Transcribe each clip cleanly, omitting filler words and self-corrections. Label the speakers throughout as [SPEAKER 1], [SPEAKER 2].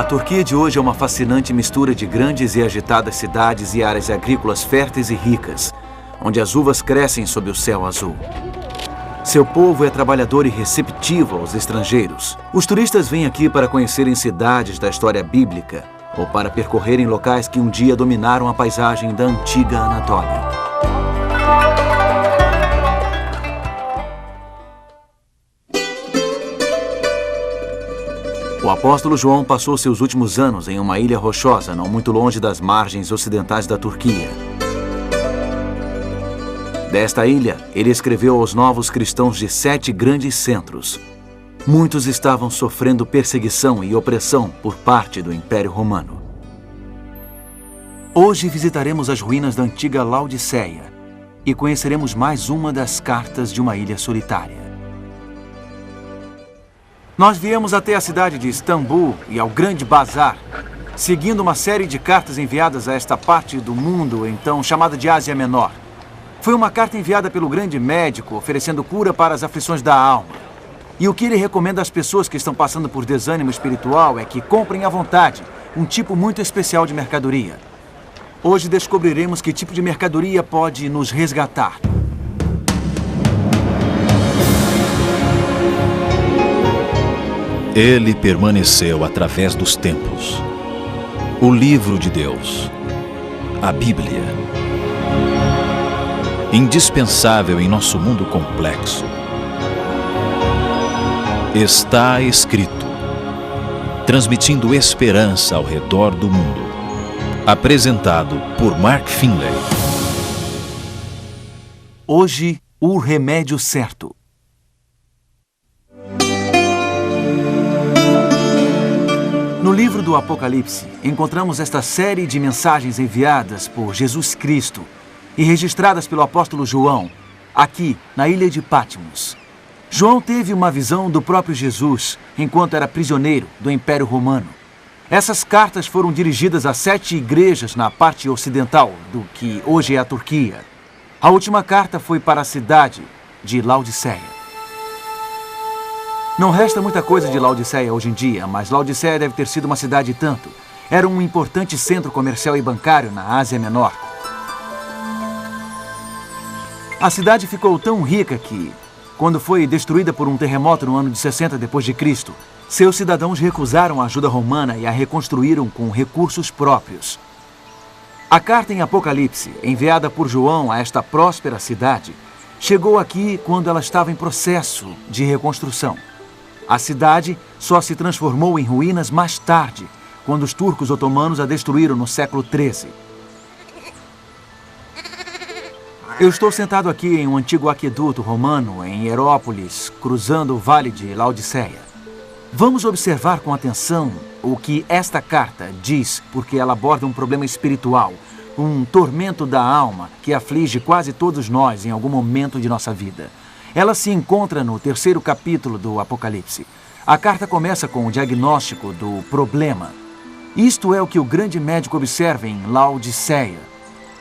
[SPEAKER 1] Turquia de hoje é uma fascinante mistura de grandes e agitadas cidades e áreas agrícolas férteis e ricas, onde as uvas crescem sob o céu azul. Seu povo é trabalhador e receptivo aos estrangeiros. Os turistas vêm aqui para conhecerem cidades da história bíblica ou para percorrerem locais que um dia dominaram a paisagem da antiga Anatólia. O apóstolo João passou seus últimos anos em uma ilha rochosa, não muito longe das margens ocidentais da Turquia. Desta ilha, ele escreveu aos novos cristãos de 7 grandes centros. Muitos estavam sofrendo perseguição e opressão por parte do Império Romano. Hoje visitaremos as ruínas da antiga Laodiceia e conheceremos mais uma das cartas de uma ilha solitária. Nós viemos até a cidade de Istambul e ao Grande Bazar, seguindo uma série de cartas enviadas a esta parte do mundo, então chamada de Ásia Menor. Foi uma carta enviada pelo grande médico, oferecendo cura para as aflições da alma. E o que ele recomenda às pessoas que estão passando por desânimo espiritual é que comprem à vontade um tipo muito especial de mercadoria. Hoje descobriremos que tipo de mercadoria pode nos resgatar.
[SPEAKER 2] Ele permaneceu através dos tempos. O livro de Deus, a Bíblia. Indispensável em nosso mundo complexo. Está escrito, transmitindo esperança ao redor do mundo. Apresentado por Mark Finley.
[SPEAKER 1] Hoje, o remédio certo. No livro do Apocalipse, encontramos esta série de mensagens enviadas por Jesus Cristo e registradas pelo apóstolo João, aqui na ilha de Patmos. João teve uma visão do próprio Jesus enquanto era prisioneiro do Império Romano. Essas cartas foram dirigidas a 7 igrejas na parte ocidental do que hoje é a Turquia. A última carta foi para a cidade de Laodiceia. Não resta muita coisa de Laodiceia hoje em dia, mas Laodiceia deve ter sido uma cidade e tanto. Era um importante centro comercial e bancário na Ásia Menor. A cidade ficou tão rica que, quando foi destruída por um terremoto no ano de 60 d.C., seus cidadãos recusaram a ajuda romana e a reconstruíram com recursos próprios. A carta em Apocalipse, enviada por João a esta próspera cidade, chegou aqui quando ela estava em processo de reconstrução. A cidade só se transformou em ruínas mais tarde, quando os turcos otomanos a destruíram no século XIII. Eu estou sentado aqui em um antigo aqueduto romano em Hierópolis, cruzando o vale de Laodiceia. Vamos observar com atenção o que esta carta diz, porque ela aborda um problema espiritual, um tormento da alma que aflige quase todos nós em algum momento de nossa vida. Ela se encontra no 3º capítulo do Apocalipse. A carta começa com o diagnóstico do problema. Isto é o que o grande médico observa em Laodiceia.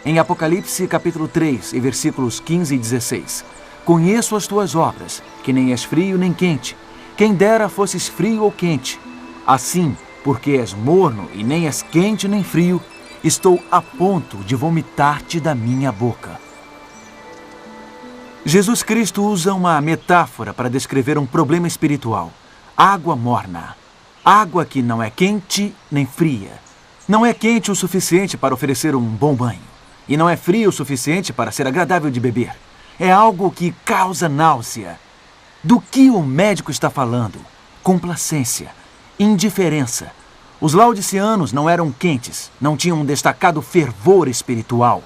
[SPEAKER 1] Em Apocalipse, capítulo 3, e versículos 15 e 16. Conheço as tuas obras, que nem és frio nem quente. Quem dera fosses frio ou quente. Assim, porque és morno e nem és quente nem frio, estou a ponto de vomitar-te da minha boca. Jesus Cristo usa uma metáfora para descrever um problema espiritual. Água morna. Água que não é quente nem fria. Não é quente o suficiente para oferecer um bom banho. E não é frio o suficiente para ser agradável de beber. É algo que causa náusea. Do que o médico está falando? Complacência, indiferença. Os laodiceanos não eram quentes, não tinham um destacado fervor espiritual.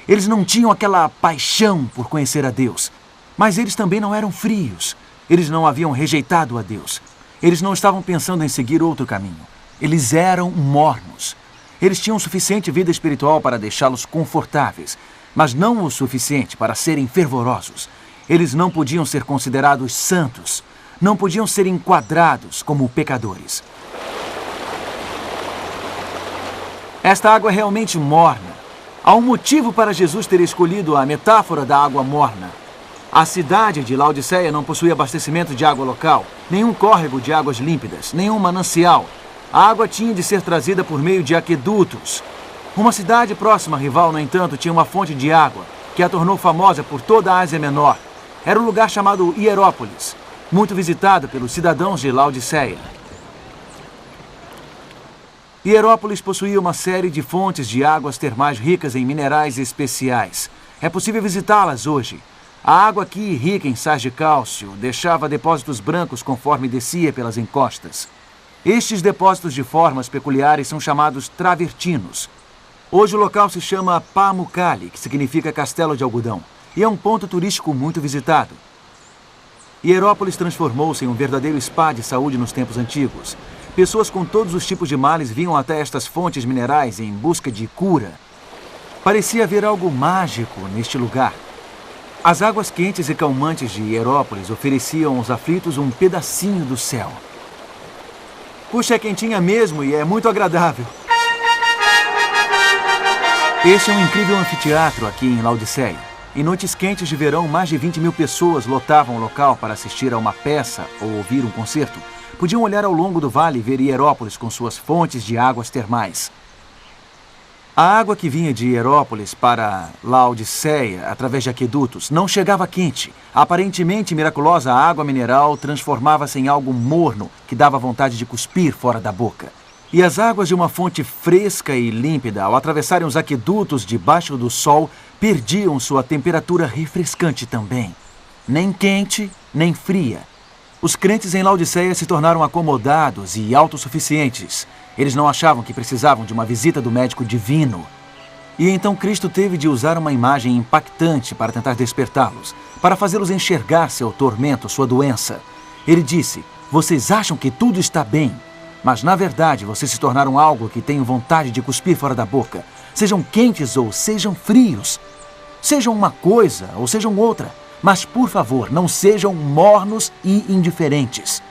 [SPEAKER 1] Eles não tinham aquela paixão por conhecer a Deus. Mas eles também não eram frios. Eles não haviam rejeitado a Deus. Eles não estavam pensando em seguir outro caminho. Eles eram mornos. Eles tinham suficiente vida espiritual para deixá-los confortáveis, mas não o suficiente para serem fervorosos. Eles não podiam ser considerados santos. Não podiam ser enquadrados como pecadores. Esta água é realmente morna. Há um motivo para Jesus ter escolhido a metáfora da água morna. A cidade de Laodiceia não possuía abastecimento de água local, nenhum córrego de águas límpidas, nenhum manancial. A água tinha de ser trazida por meio de aquedutos. Uma cidade próxima rival, no entanto, tinha uma fonte de água, que a tornou famosa por toda a Ásia Menor. Era um lugar chamado Hierópolis, muito visitado pelos cidadãos de Laodiceia. Hierópolis possuía uma série de fontes de águas termais ricas em minerais especiais. É possível visitá-las hoje. A água aqui, rica em sais de cálcio, deixava depósitos brancos conforme descia pelas encostas. Estes depósitos de formas peculiares são chamados travertinos. Hoje o local se chama Pamukkale, que significa castelo de algodão, e é um ponto turístico muito visitado. Hierópolis transformou-se em um verdadeiro spa de saúde nos tempos antigos. Pessoas com todos os tipos de males vinham até estas fontes minerais em busca de cura. Parecia haver algo mágico neste lugar. As águas quentes e calmantes de Hierópolis ofereciam aos aflitos um pedacinho do céu. Puxa, é quentinha mesmo e é muito agradável. Este é um incrível anfiteatro aqui em Laodiceia. Em noites quentes de verão, mais de 20 mil pessoas lotavam o local para assistir a uma peça ou ouvir um concerto. Podiam olhar ao longo do vale e ver Hierópolis com suas fontes de águas termais. A água que vinha de Hierópolis para Laodiceia, através de aquedutos, não chegava quente. A aparentemente miraculosa água mineral transformava-se em algo morno que dava vontade de cuspir fora da boca. E as águas de uma fonte fresca e límpida, ao atravessarem os aquedutos debaixo do sol, perdiam sua temperatura refrescante também. Nem quente, nem fria. Os crentes em Laodiceia se tornaram acomodados e autossuficientes. Eles não achavam que precisavam de uma visita do médico divino. E então Cristo teve de usar uma imagem impactante para tentar despertá-los, para fazê-los enxergar seu tormento, sua doença. Ele disse: "Vocês acham que tudo está bem, mas na verdade vocês se tornaram algo que tenho vontade de cuspir fora da boca. Sejam quentes ou sejam frios. Sejam uma coisa ou sejam outra. Mas, por favor, não sejam mornos e indiferentes."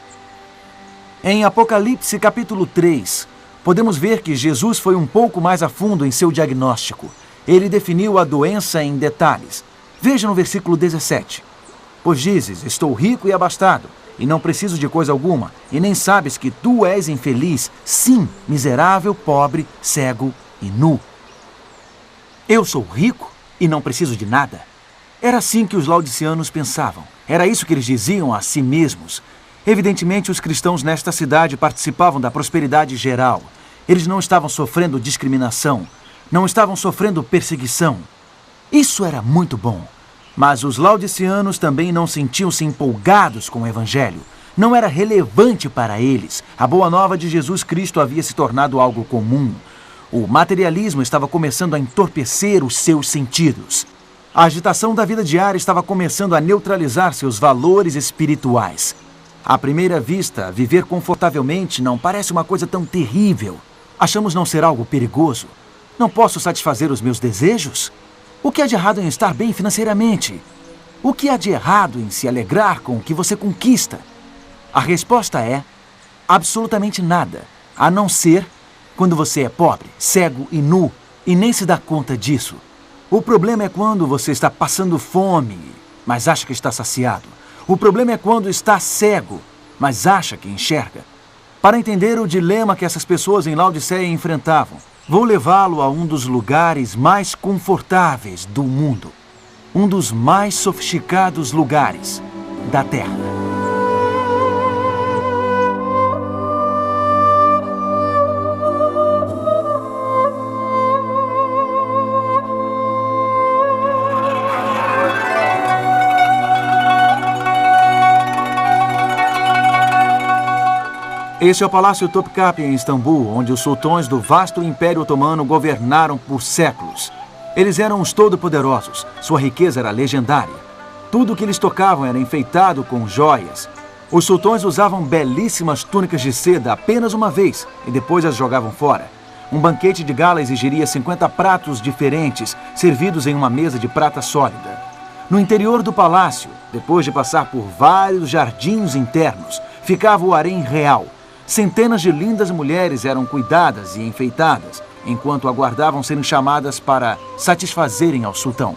[SPEAKER 1] Em Apocalipse capítulo 3, podemos ver que Jesus foi um pouco mais a fundo em seu diagnóstico. Ele definiu a doença em detalhes. Veja no versículo 17. "Pois dizes, estou rico e abastado, e não preciso de coisa alguma, e nem sabes que tu és infeliz, sim, miserável, pobre, cego e nu." Eu sou rico e não preciso de nada? Era assim que os laodiceanos pensavam. Era isso que eles diziam a si mesmos. Evidentemente, os cristãos nesta cidade participavam da prosperidade geral. Eles não estavam sofrendo discriminação, não estavam sofrendo perseguição. Isso era muito bom. Mas os laodiceanos também não sentiam-se empolgados com o Evangelho. Não era relevante para eles. A boa nova de Jesus Cristo havia se tornado algo comum. O materialismo estava começando a entorpecer os seus sentidos. A agitação da vida diária estava começando a neutralizar seus valores espirituais. À primeira vista, viver confortavelmente não parece uma coisa tão terrível. Achamos não ser algo perigoso. Não posso satisfazer os meus desejos? O que há de errado em estar bem financeiramente? O que há de errado em se alegrar com o que você conquista? A resposta é absolutamente nada, a não ser quando você é pobre, cego e nu e nem se dá conta disso. O problema é quando você está passando fome, mas acha que está saciado. O problema é quando está cego, mas acha que enxerga. Para entender o dilema que essas pessoas em Laodiceia enfrentavam, vou levá-lo a um dos lugares mais confortáveis do mundo. Um dos mais sofisticados lugares da Terra. Este é o Palácio Topkapi em Istambul, onde os sultões do vasto Império Otomano governaram por séculos. Eles eram os todo-poderosos, sua riqueza era legendária. Tudo o que eles tocavam era enfeitado com joias. Os sultões usavam belíssimas túnicas de seda apenas uma vez e depois as jogavam fora. Um banquete de gala exigiria 50 pratos diferentes, servidos em uma mesa de prata sólida. No interior do palácio, depois de passar por vários jardins internos, ficava o harém real. Centenas de lindas mulheres eram cuidadas e enfeitadas, enquanto aguardavam serem chamadas para satisfazerem ao sultão.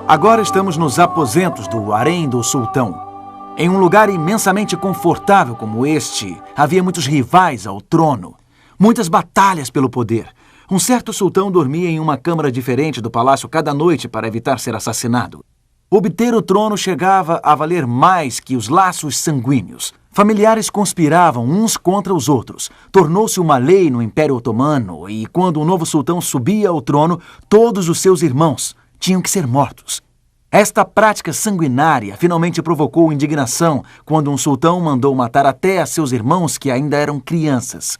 [SPEAKER 1] Agora estamos nos aposentos do harém do sultão. Em um lugar imensamente confortável como este, havia muitos rivais ao trono, muitas batalhas pelo poder. Um certo sultão dormia em uma câmara diferente do palácio cada noite para evitar ser assassinado. Obter o trono chegava a valer mais que os laços sanguíneos. Familiares conspiravam uns contra os outros. Tornou-se uma lei no Império Otomano e, quando um novo sultão subia ao trono, todos os seus irmãos tinham que ser mortos. Esta prática sanguinária finalmente provocou indignação quando um sultão mandou matar até a seus irmãos que ainda eram crianças.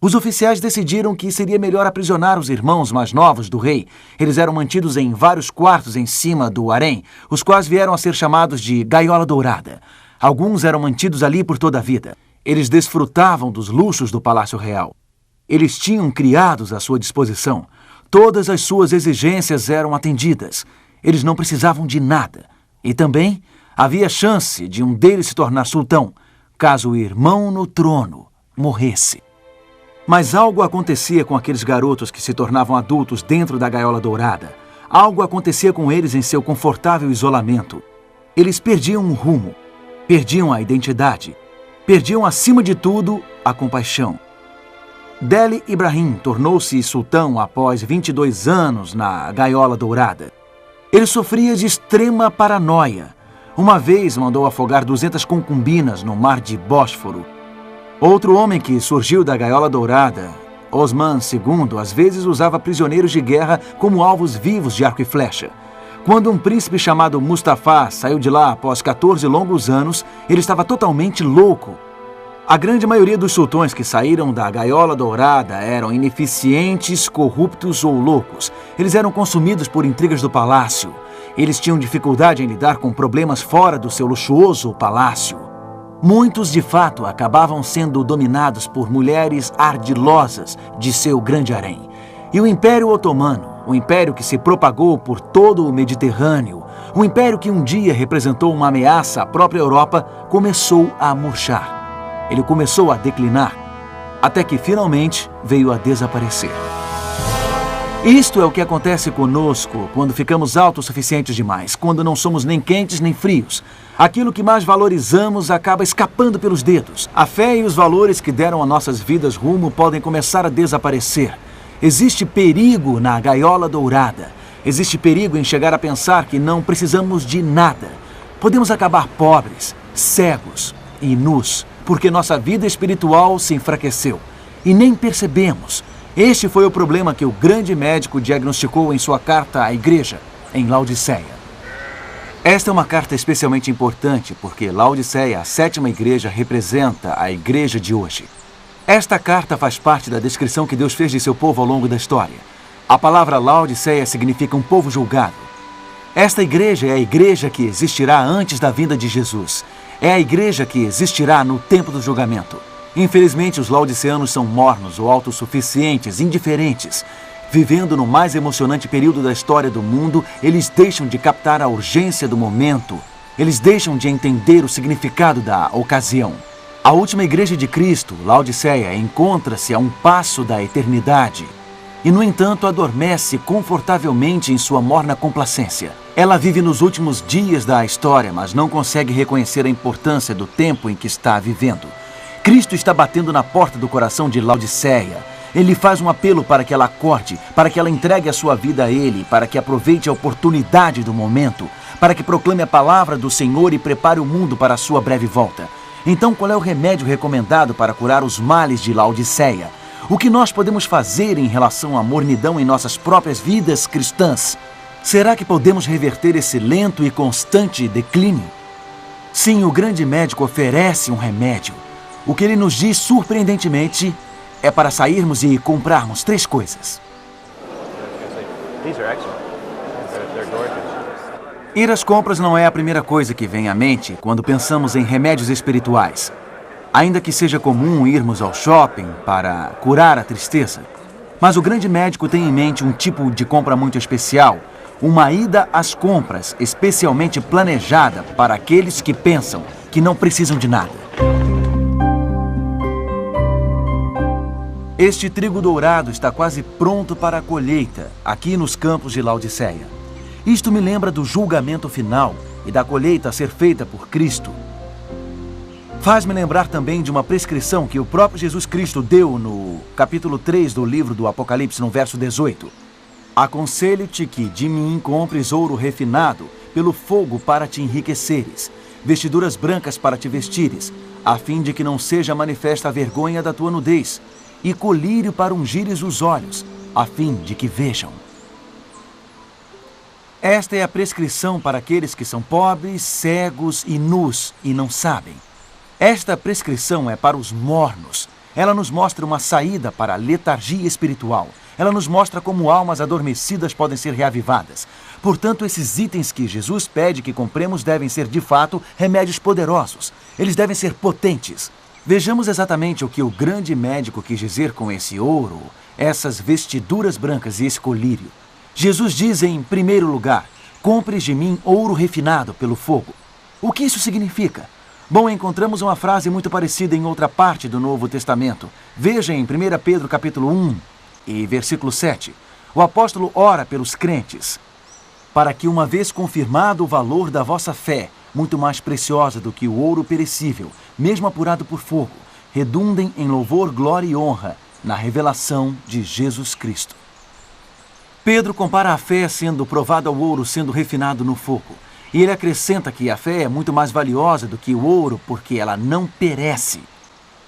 [SPEAKER 1] Os oficiais decidiram que seria melhor aprisionar os irmãos mais novos do rei. Eles eram mantidos em vários quartos em cima do harém, os quais vieram a ser chamados de gaiola dourada. Alguns eram mantidos ali por toda a vida. Eles desfrutavam dos luxos do Palácio Real. Eles tinham criados à sua disposição. Todas as suas exigências eram atendidas. Eles não precisavam de nada. E também havia chance de um deles se tornar sultão, caso o irmão no trono morresse. Mas algo acontecia com aqueles garotos que se tornavam adultos dentro da gaiola dourada. Algo acontecia com eles em seu confortável isolamento. Eles perdiam o rumo, perdiam a identidade, perdiam acima de tudo a compaixão. Deli Ibrahim tornou-se sultão após 22 anos na gaiola dourada. Ele sofria de extrema paranoia. Uma vez mandou afogar 200 concubinas no mar de Bósforo. Outro homem que surgiu da gaiola dourada, Osman II, às vezes usava prisioneiros de guerra como alvos vivos de arco e flecha. Quando um príncipe chamado Mustafa saiu de lá após 14 longos anos, ele estava totalmente louco. A grande maioria dos sultões que saíram da gaiola dourada eram ineficientes, corruptos ou loucos. Eles eram consumidos por intrigas do palácio. Eles tinham dificuldade em lidar com problemas fora do seu luxuoso palácio. Muitos, de fato, acabavam sendo dominados por mulheres ardilosas de seu grande harém. E o Império Otomano, o império que se propagou por todo o Mediterrâneo, o império que um dia representou uma ameaça à própria Europa, começou a murchar. Ele começou a declinar, até que finalmente veio a desaparecer. Isto é o que acontece conosco quando ficamos autossuficientes demais, quando não somos nem quentes nem frios. Aquilo que mais valorizamos acaba escapando pelos dedos. A fé e os valores que deram a nossas vidas rumo podem começar a desaparecer. Existe perigo na gaiola dourada. Existe perigo em chegar a pensar que não precisamos de nada. Podemos acabar pobres, cegos e nus, porque nossa vida espiritual se enfraqueceu. E nem percebemos. Este foi o problema que o grande médico diagnosticou em sua carta à igreja, em Laodiceia. Esta é uma carta especialmente importante porque Laodiceia, a 7ª igreja, representa a igreja de hoje. Esta carta faz parte da descrição que Deus fez de seu povo ao longo da história. A palavra Laodiceia significa um povo julgado. Esta igreja é a igreja que existirá antes da vinda de Jesus. É a igreja que existirá no tempo do julgamento. Infelizmente, os laodiceanos são mornos ou autossuficientes, indiferentes. Vivendo no mais emocionante período da história do mundo, eles deixam de captar a urgência do momento. Eles deixam de entender o significado da ocasião. A última igreja de Cristo, Laodiceia, encontra-se a um passo da eternidade. E, no entanto, adormece confortavelmente em sua morna complacência. Ela vive nos últimos dias da história, mas não consegue reconhecer a importância do tempo em que está vivendo. Cristo está batendo na porta do coração de Laodiceia. Ele faz um apelo para que ela acorde, para que ela entregue a sua vida a Ele, para que aproveite a oportunidade do momento, para que proclame a palavra do Senhor e prepare o mundo para a sua breve volta. Então, qual é o remédio recomendado para curar os males de Laodiceia? O que nós podemos fazer em relação à mornidão em nossas próprias vidas cristãs? Será que podemos reverter esse lento e constante declínio? Sim, o grande médico oferece um remédio. O que ele nos diz, surpreendentemente, é para sairmos e comprarmos 3 coisas. Ir às compras não é a primeira coisa que vem à mente quando pensamos em remédios espirituais. Ainda que seja comum irmos ao shopping para curar a tristeza. Mas o grande médico tem em mente um tipo de compra muito especial, uma ida às compras especialmente planejada para aqueles que pensam que não precisam de nada. Este trigo dourado está quase pronto para a colheita, aqui nos campos de Laodiceia. Isto me lembra do julgamento final e da colheita a ser feita por Cristo. Faz-me lembrar também de uma prescrição que o próprio Jesus Cristo deu no capítulo 3 do livro do Apocalipse, no verso 18. Aconselho-te que de mim compres ouro refinado pelo fogo para te enriqueceres, vestiduras brancas para te vestires, a fim de que não seja manifesta a vergonha da tua nudez, e colírio para ungires os olhos, a fim de que vejam. Esta é a prescrição para aqueles que são pobres, cegos e nus e não sabem. Esta prescrição é para os mornos. Ela nos mostra uma saída para a letargia espiritual. Ela nos mostra como almas adormecidas podem ser reavivadas. Portanto, esses itens que Jesus pede que compremos devem ser, de fato, remédios poderosos. Eles devem ser potentes. Vejamos exatamente o que o grande médico quis dizer com esse ouro, essas vestiduras brancas e esse colírio. Jesus diz em primeiro lugar, compres de mim ouro refinado pelo fogo. O que isso significa? Bom, encontramos uma frase muito parecida em outra parte do Novo Testamento. Veja em 1 Pedro capítulo 1 e versículo 7. O apóstolo ora pelos crentes, para que uma vez confirmado o valor da vossa fé, muito mais preciosa do que o ouro perecível, mesmo apurado por fogo, redundem em louvor, glória e honra na revelação de Jesus Cristo. Pedro compara a fé sendo provada ao ouro sendo refinado no fogo. E ele acrescenta que a fé é muito mais valiosa do que o ouro porque ela não perece.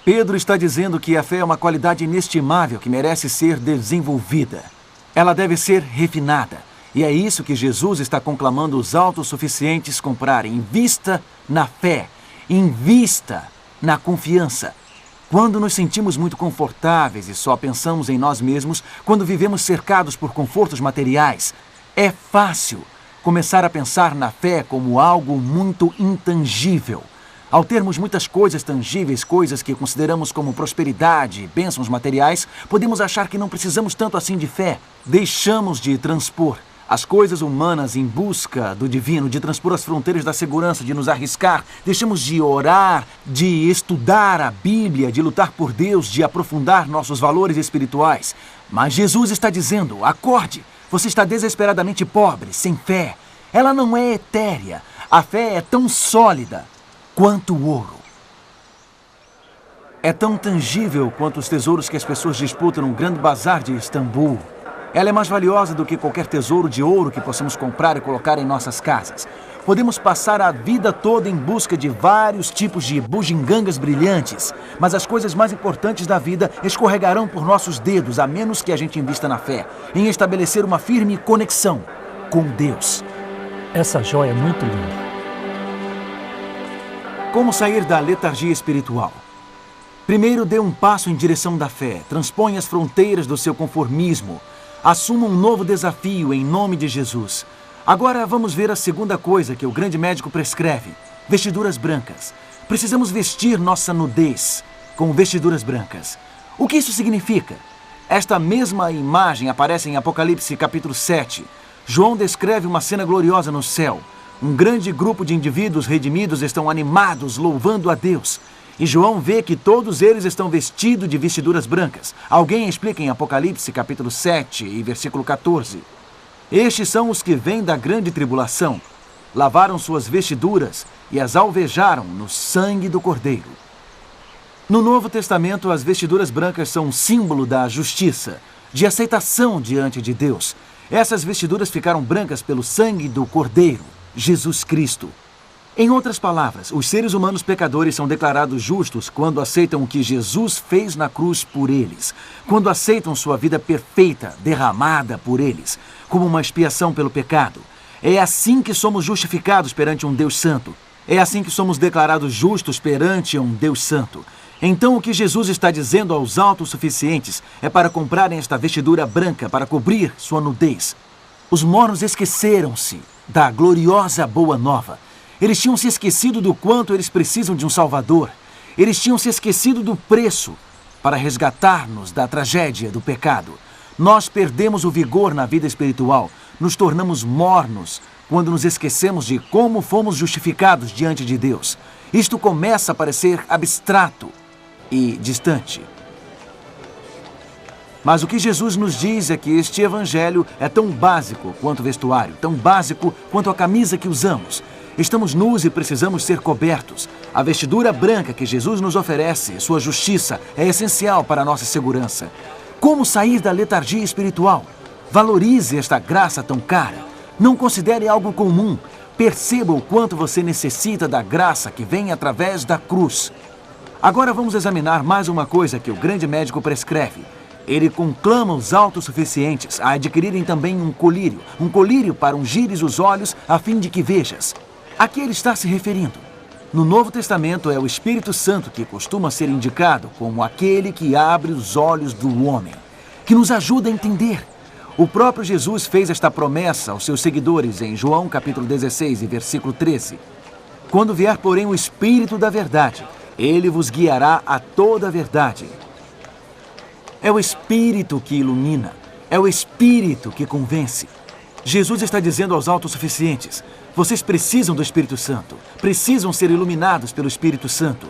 [SPEAKER 1] Pedro está dizendo que a fé é uma qualidade inestimável que merece ser desenvolvida. Ela deve ser refinada. E é isso que Jesus está conclamando os autossuficientes comprarem. Invista na fé. Invista na confiança. Quando nos sentimos muito confortáveis e só pensamos em nós mesmos, quando vivemos cercados por confortos materiais, é fácil começar a pensar na fé como algo muito intangível. Ao termos muitas coisas tangíveis, coisas que consideramos como prosperidade e bênçãos materiais, podemos achar que não precisamos tanto assim de fé. Deixamos de transpor as coisas humanas em busca do divino, de transpor as fronteiras da segurança, de nos arriscar. Deixamos de orar, de estudar a Bíblia, de lutar por Deus, de aprofundar nossos valores espirituais. Mas Jesus está dizendo, acorde! Você está desesperadamente pobre, sem fé. Ela não é etérea. A fé é tão sólida quanto o ouro. É tão tangível quanto os tesouros que as pessoas disputam no grande bazar de Istambul. Ela é mais valiosa do que qualquer tesouro de ouro que possamos comprar e colocar em nossas casas. Podemos passar a vida toda em busca de vários tipos de bugigangas brilhantes, mas as coisas mais importantes da vida escorregarão por nossos dedos, a menos que a gente invista na fé, em estabelecer uma firme conexão com Deus.
[SPEAKER 3] Essa joia é muito linda.
[SPEAKER 1] Como sair da letargia espiritual? Primeiro, dê um passo em direção da fé. Transponha as fronteiras do seu conformismo. Assuma um novo desafio em nome de Jesus. Agora vamos ver a segunda coisa que o grande médico prescreve: vestiduras brancas. Precisamos vestir nossa nudez com vestiduras brancas. O que isso significa? Esta mesma imagem aparece em Apocalipse capítulo 7. João descreve uma cena gloriosa no céu. Um grande grupo de indivíduos redimidos estão animados, louvando a Deus. E João vê que todos eles estão vestidos de vestiduras brancas. Alguém explica em Apocalipse capítulo 7 e versículo 14. Estes são os que vêm da grande tribulação. Lavaram suas vestiduras e as alvejaram no sangue do Cordeiro. No Novo Testamento, as vestiduras brancas são um símbolo da justiça, de aceitação diante de Deus. Essas vestiduras ficaram brancas pelo sangue do Cordeiro, Jesus Cristo. Em outras palavras, os seres humanos pecadores são declarados justos quando aceitam o que Jesus fez na cruz por eles, quando aceitam sua vida perfeita, derramada por eles, como uma expiação pelo pecado. É assim que somos justificados perante um Deus santo. É assim que somos declarados justos perante um Deus santo. Então o que Jesus está dizendo aos autossuficientes é para comprarem esta vestidura branca para cobrir sua nudez. Os mornos esqueceram-se da gloriosa boa nova. Eles tinham se esquecido do quanto eles precisam de um Salvador. Eles tinham se esquecido do preço para resgatar-nos da tragédia do pecado. Nós perdemos o vigor na vida espiritual. Nos tornamos mornos quando nos esquecemos de como fomos justificados diante de Deus. Isto começa a parecer abstrato e distante. Mas o que Jesus nos diz é que este evangelho é tão básico quanto o vestuário, tão básico quanto a camisa que usamos. Estamos nus e precisamos ser cobertos. A vestidura branca que Jesus nos oferece, sua justiça, é essencial para a nossa segurança. Como sair da letargia espiritual? Valorize esta graça tão cara. Não considere algo comum. Perceba o quanto você necessita da graça que vem através da cruz. Agora vamos examinar mais uma coisa que o grande médico prescreve. Ele conclama os autossuficientes a adquirirem também um colírio para ungires os olhos a fim de que vejas. A que ele está se referindo? No Novo Testamento é o Espírito Santo que costuma ser indicado como aquele que abre os olhos do homem, que nos ajuda a entender. O próprio Jesus fez esta promessa aos seus seguidores em João capítulo 16 e versículo 13. Quando vier, porém, o Espírito da verdade, ele vos guiará a toda a verdade. É o Espírito que ilumina, é o Espírito que convence. Jesus está dizendo aos autossuficientes: vocês precisam do Espírito Santo, precisam ser iluminados pelo Espírito Santo.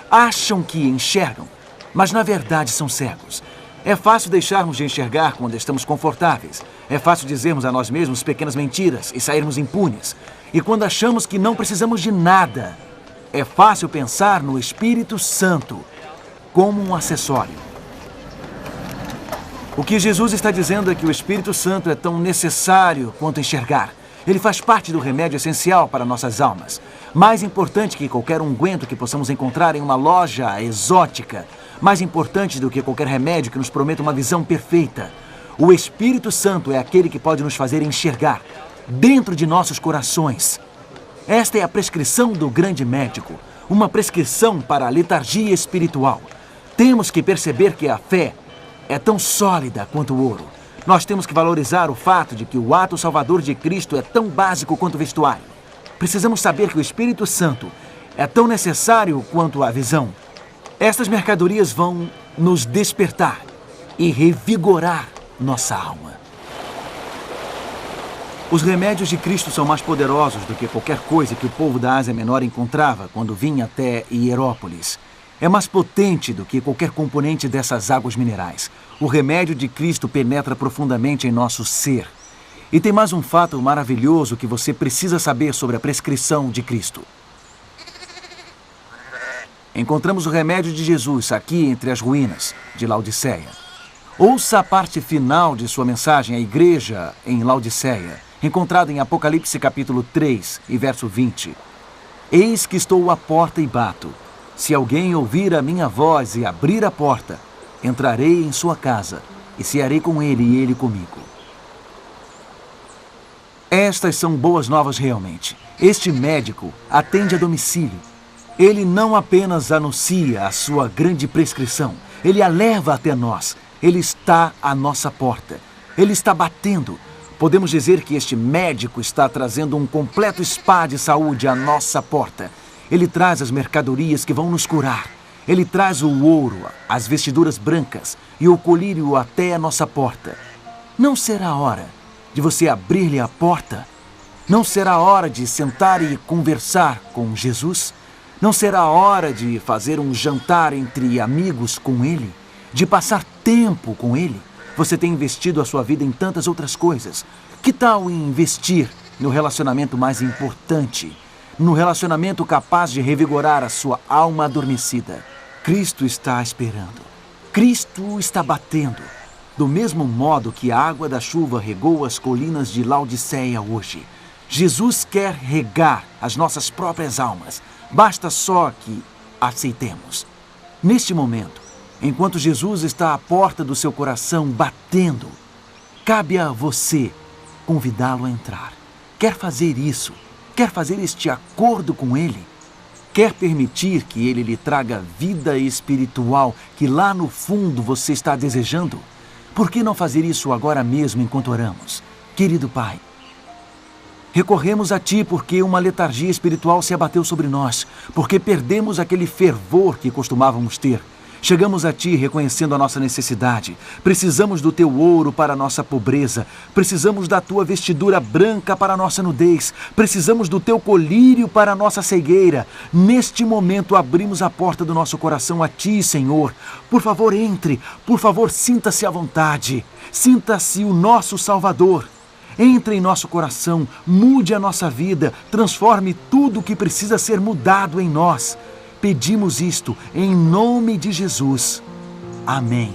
[SPEAKER 1] Acham que enxergam, mas na verdade são cegos. É fácil deixarmos de enxergar quando estamos confortáveis. É fácil dizermos a nós mesmos pequenas mentiras e sairmos impunes. E quando achamos que não precisamos de nada, é fácil pensar no Espírito Santo como um acessório. O que Jesus está dizendo é que o Espírito Santo é tão necessário quanto enxergar. Ele faz parte do remédio essencial para nossas almas. Mais importante que qualquer unguento que possamos encontrar em uma loja exótica. Mais importante do que qualquer remédio que nos prometa uma visão perfeita. O Espírito Santo é aquele que pode nos fazer enxergar dentro de nossos corações. Esta é a prescrição do grande médico. Uma prescrição para a letargia espiritual. Temos que perceber que a fé é tão sólida quanto o ouro. Nós temos que valorizar o fato de que o ato salvador de Cristo é tão básico quanto o vestuário. Precisamos saber que o Espírito Santo é tão necessário quanto a visão. Estas mercadorias vão nos despertar e revigorar nossa alma. Os remédios de Cristo são mais poderosos do que qualquer coisa que o povo da Ásia Menor encontrava quando vinha até Hierópolis. É mais potente do que qualquer componente dessas águas minerais. O remédio de Cristo penetra profundamente em nosso ser. E tem mais um fato maravilhoso que você precisa saber sobre a prescrição de Cristo. Encontramos o remédio de Jesus aqui entre as ruínas de Laodiceia. Ouça a parte final de sua mensagem à igreja em Laodiceia, encontrada em Apocalipse capítulo 3 e verso 20. Eis que estou à porta e bato. Se alguém ouvir a minha voz e abrir a porta, entrarei em sua casa e cearei com ele e ele comigo. Estas são boas novas realmente. Este médico atende a domicílio. Ele não apenas anuncia a sua grande prescrição, ele a leva até nós. Ele está à nossa porta. Ele está batendo. Podemos dizer que este médico está trazendo um completo spa de saúde à nossa porta. Ele traz as mercadorias que vão nos curar. Ele traz o ouro, as vestiduras brancas e o colírio até a nossa porta. Não será hora de você abrir-lhe a porta? Não será hora de sentar e conversar com Jesus? Não será hora de fazer um jantar entre amigos com Ele? De passar tempo com Ele? Você tem investido a sua vida em tantas outras coisas. Que tal investir no relacionamento mais importante? No relacionamento capaz de revigorar a sua alma adormecida? Cristo está esperando. Cristo está batendo. Do mesmo modo que a água da chuva regou as colinas de Laodiceia hoje, Jesus quer regar as nossas próprias almas. Basta só que aceitemos. Neste momento, enquanto Jesus está à porta do seu coração batendo, cabe a você convidá-lo a entrar. Quer fazer isso? Quer fazer este acordo com Ele? Quer permitir que Ele lhe traga vida espiritual que lá no fundo você está desejando? Por que não fazer isso agora mesmo enquanto oramos? Querido Pai, recorremos a Ti porque uma letargia espiritual se abateu sobre nós, porque perdemos aquele fervor que costumávamos ter. Chegamos a Ti reconhecendo a nossa necessidade. Precisamos do Teu ouro para a nossa pobreza. Precisamos da Tua vestidura branca para a nossa nudez. Precisamos do Teu colírio para a nossa cegueira. Neste momento abrimos a porta do nosso coração a Ti, Senhor. Por favor, entre. Por favor, sinta-se à vontade. Sinta-se o nosso Salvador. Entre em nosso coração, mude a nossa vida, transforme tudo o que precisa ser mudado em nós. Pedimos isto em nome de Jesus. Amém.